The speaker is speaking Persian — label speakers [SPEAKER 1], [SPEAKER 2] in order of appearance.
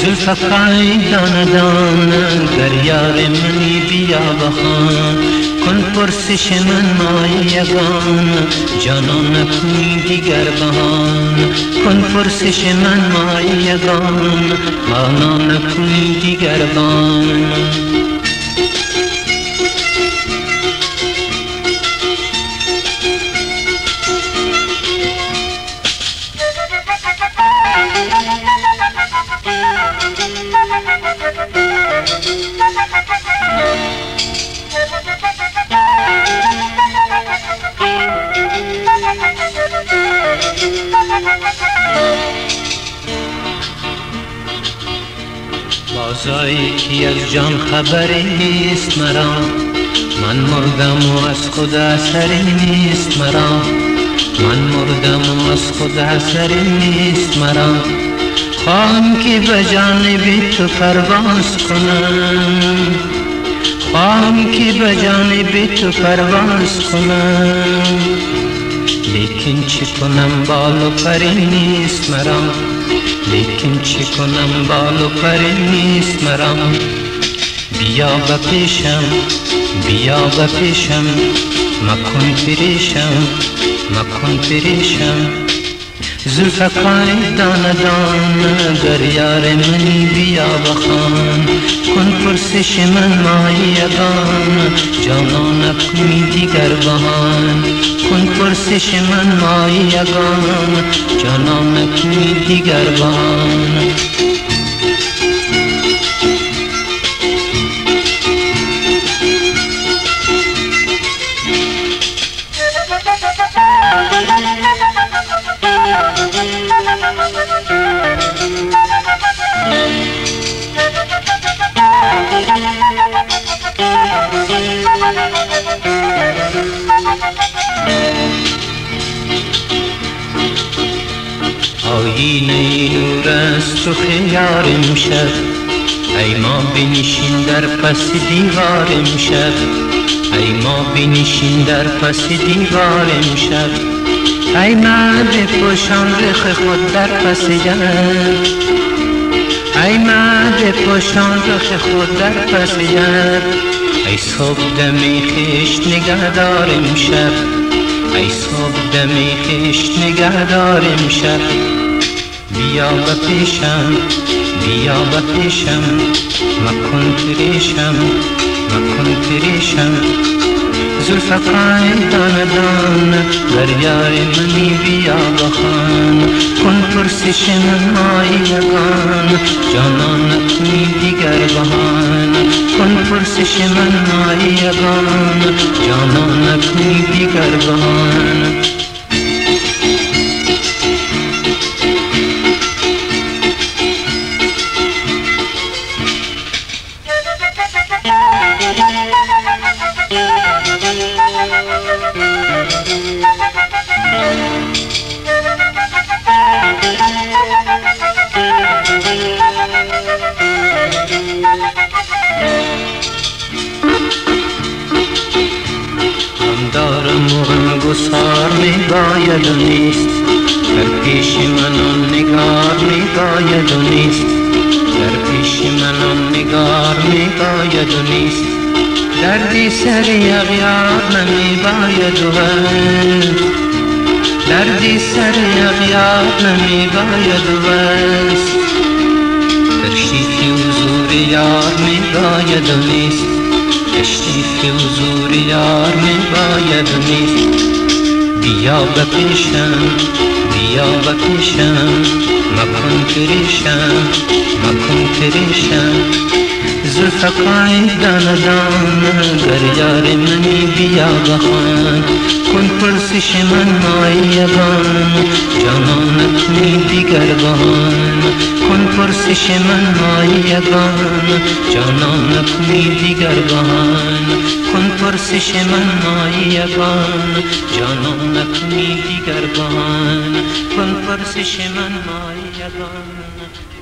[SPEAKER 1] زلفقای دانه دانه گر یار منی بیا بخوان کن پرسش من مای یگان جانان نکنی دیگر بهان کن پرسش من مای یگان مانا نکنی دیگر بهان بازایی که از جان خبری نیست مرا من مردم و از خود اثری نیست مرا من مردم و از خود اثری نیست مرا خواهم که به جانب تو پرواز کنم خواهم که به جانب تو پرواز کنم لیکن چه کنم بال و پری نیست مرا لیکن چه کنم بال و پری نیست مرا بیا به پیشم بیا به پیشم مکن پریشم مکن پریشم زلفقای دانه دانه گر یار منی بیا بخوان کن پرسش من مای یگان جانان نکنی دیگر بهان کن پرسش من مای یگان جانان نکنی دیگر بهان آیینه نور است و خیار امشب ای ما بنشین در پس دیوار امشب ای ما بنشین در پس دیوار امشب ای مرد پوشان رخ خود در پس جب ای مرد پوشان رخ خود در پس جب ای صبح دمی خشت نگه دار امشب ای صبح دمی خشت نگه دار امشب بیا به پیشم بیا به پیشم مکن پریشم مکن پریشم زلفقای دانه دانه گر یار منی بیا بخوان کن پرسش من مای یگان جانان نکنی دیگر بهان کن پرسش من مای یگان جانان نکنی دیگر بهان دارم و غمگسار میباید و نیست در پیش من آن نگار میباید و نیست در پیش من آن نگار میباید و نیست دردی سر اغیار نمیباید و دردی سر اغیار نمیباید و تشریف حضور یار میباید و نیست تشریف حضور یار میباید و نیست بیا به پیشم بیا به پیشم مکن پریشم مکن پریشم زلفقای دانه دانه گر یار منی بیا بخوان کن پرسش من مای یگان جانان نکنی دیگر بهان کن پرسش من مای یگان جانان نکنی دیگر بهان کن پرسش من مای یگان جانان نکنی دیگر بهان کن پرسش من مای یگان